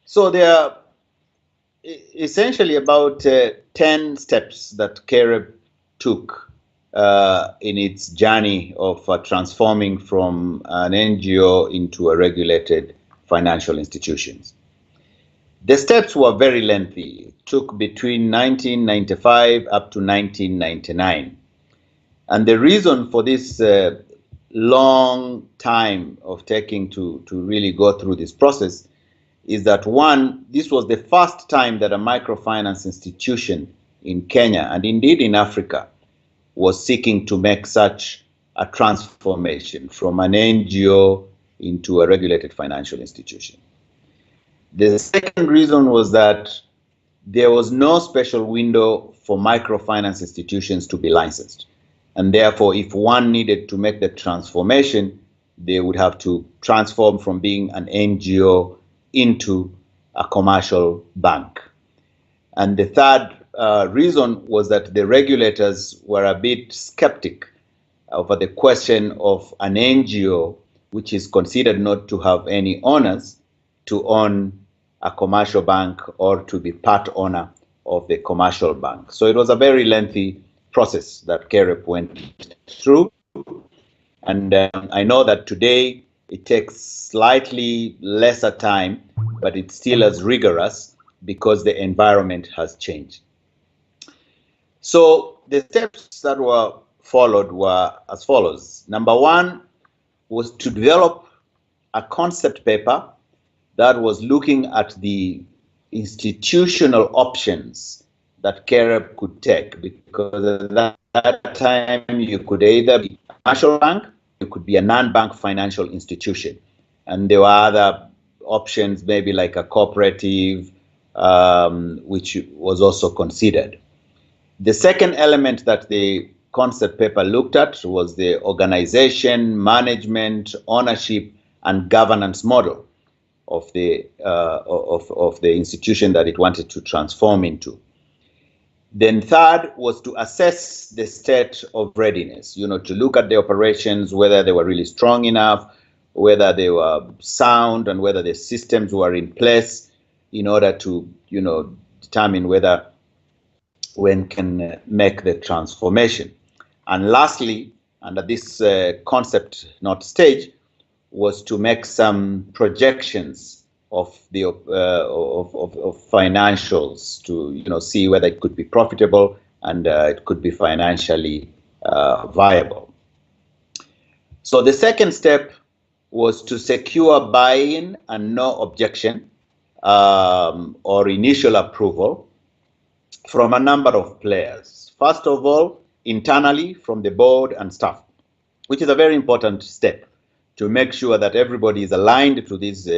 So there are essentially about 10 steps that KREP took in its journey of transforming from an NGO into a regulated financial institution. The steps were very lengthy. It took between 1995 up to 1999. And the reason for this long time of taking to really go through this process is that, one, this was the first time that a microfinance institution in Kenya, and indeed in Africa, was seeking to make such a transformation from an NGO into a regulated financial institution. The second reason was that there was no special window for microfinance institutions to be licensed. And therefore, if one needed to make the transformation, they would have to transform from being an NGO into a commercial bank. And the third reason was that the regulators were a bit skeptic over the question of an NGO, which is considered not to have any owners, to own a commercial bank or to be part owner of the commercial bank. So it was a very lengthy process that KREP went through. And I know that today it takes slightly lesser time, but it's still as rigorous because the environment has changed. So the steps that were followed were as follows. Number one was to develop a concept paper that was looking at the institutional options that KREP could take, because at that time you could either be a commercial bank, you could be a non-bank financial institution, and there were other options, maybe like a cooperative, which was also considered. The second element that the concept paper looked at was the organization, management, ownership, and governance model of the institution that it wanted to transform into. Then third was to assess the state of readiness, to look at the operations, whether they were really strong enough, whether they were sound, and whether the systems were in place in order to, determine whether one can make the transformation. And lastly, under this concept note stage, was to make some projections of the of financials to see whether it could be profitable and it could be financially viable. So the second step was to secure buy-in and no objection or initial approval from a number of players. First of all, internally from the board and staff, which is a very important step to make sure that everybody is aligned to this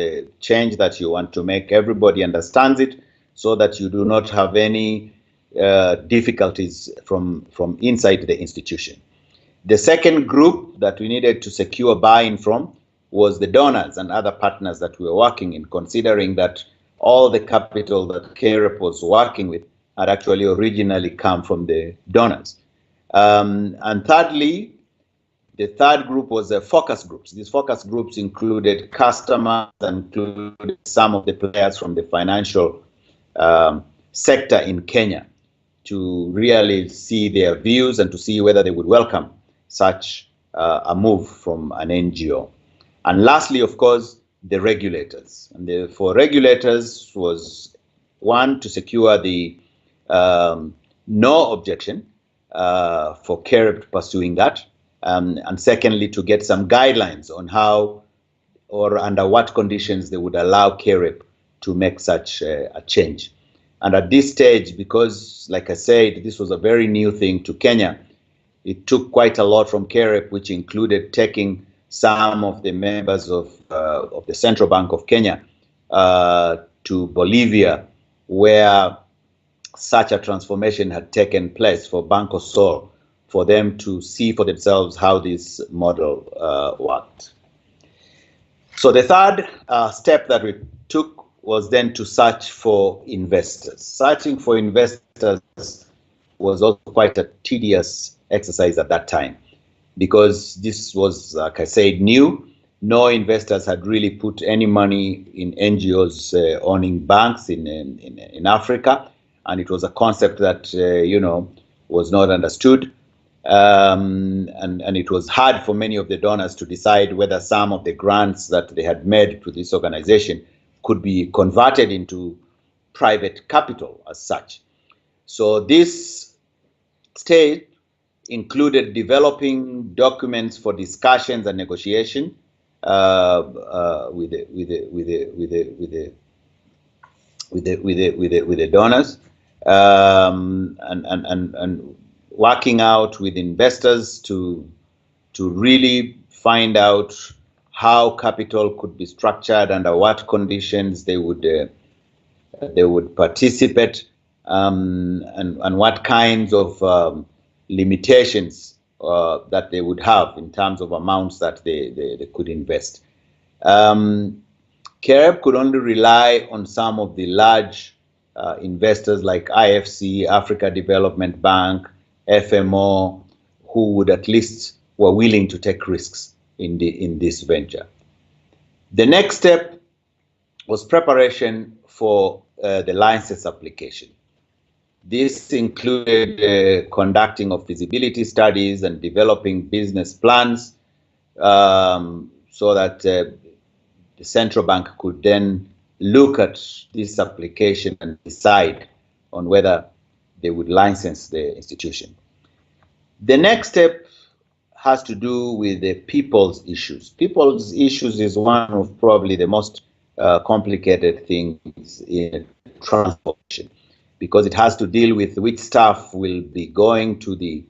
change that you want to make. Everybody understands it so that you do not have any difficulties from inside the institution. The second group that we needed to secure buy-in from was the donors and other partners that we were working in, considering that all the capital that KREP was working with had actually originally come from the donors. And thirdly, the third group was the focus groups. These focus groups included customers, included some of the players from the financial sector in Kenya, to really see their views and to see whether they would welcome such a move from an NGO. And lastly, of course, the regulators. And for regulators was, one, to secure the no objection for KREP pursuing that. And secondly, to get some guidelines on how or under what conditions they would allow KREP to make such a change. And at this stage, because, like I said, this was a very new thing to Kenya, it took quite a lot from KREP, which included taking some of the members of the Central Bank of Kenya to Bolivia, where such a transformation had taken place for Banco Sol, for them to see for themselves how this model worked. So the third step that we took was then to search for investors. Searching for investors was also quite a tedious exercise at that time, because this was, like I said, new no investors had really put any money in NGOs owning banks in Africa, and it was a concept that was not understood, and it was hard for many of the donors to decide whether some of the grants that they had made to this organization could be converted into private capital as such. So this stage included developing documents for discussions and negotiation with the donors, and working out with investors to really find out how capital could be structured, under what conditions they would participate, and what kinds of limitations that they would have in terms of amounts that they could invest. CAREB could only rely on some of the large investors like IFC, Africa Development Bank, FMO, who would at least were willing to take risks in this venture. The next step was preparation for the license application. This included conducting of feasibility studies and developing business plans, so that the central bank could then look at this application and decide on whether they would license the institution. The next step has to do with the people's issues. People's issues is one of probably the most complicated things in transformation, because it has to deal with which staff will be going to the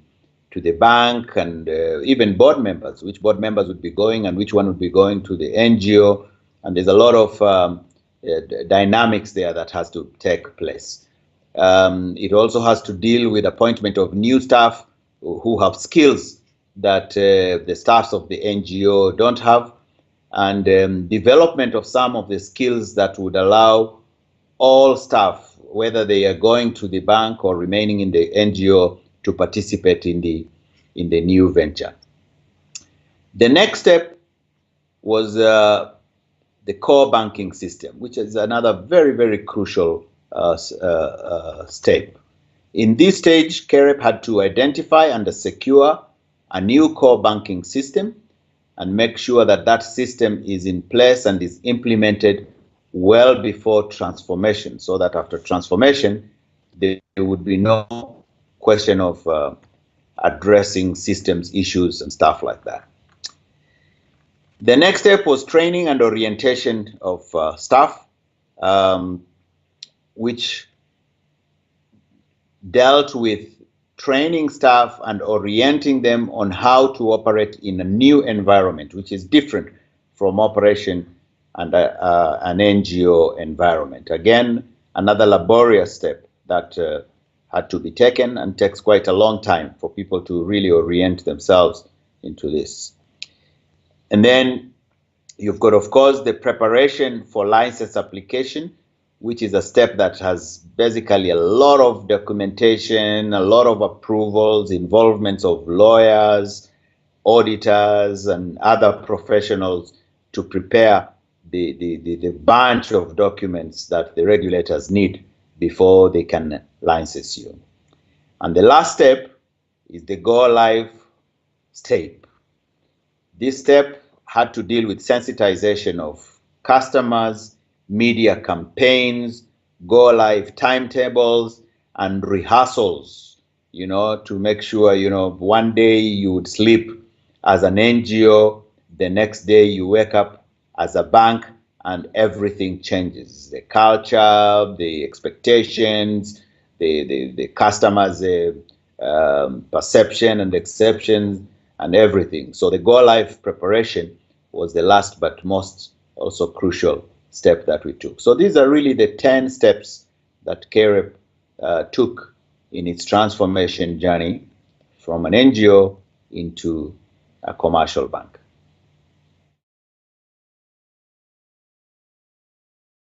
bank, and even board members, which board members would be going and which one would be going to the NGO. And there's a lot of dynamics there that has to take place. It also has to deal with appointment of new staff who have skills that the staffs of the NGO don't have, and development of some of the skills that would allow all staff, whether they are going to the bank or remaining in the NGO, to participate in the new venture. The next step was the core banking system, which is another very, very crucial step. In this stage, CAREB had to identify and secure a new core banking system and make sure that that system is in place and is implemented well before transformation, so that after transformation, there would be no question of addressing systems issues and stuff like that. The next step was training and orientation of staff, which dealt with training staff and orienting them on how to operate in a new environment, which is different from operation under an NGO environment. Again, another laborious step that had to be taken and takes quite a long time for people to really orient themselves into this. And then you've got, of course, the preparation for license application, which is a step that has basically a lot of documentation, a lot of approvals, involvements of lawyers, auditors, and other professionals to prepare the bunch of documents that the regulators need before they can license you. And the last step is the go live step. This step had to deal with sensitization of customers, media campaigns, go live timetables, and rehearsals, to make sure, one day you would sleep as an NGO, the next day you wake up as a bank, and everything changes. The culture, the expectations, the customers' perception and exceptions, and everything. So the go live preparation was the last but most also crucial step that we took. So these are really the 10 steps that CAREB took in its transformation journey from an NGO into a commercial bank.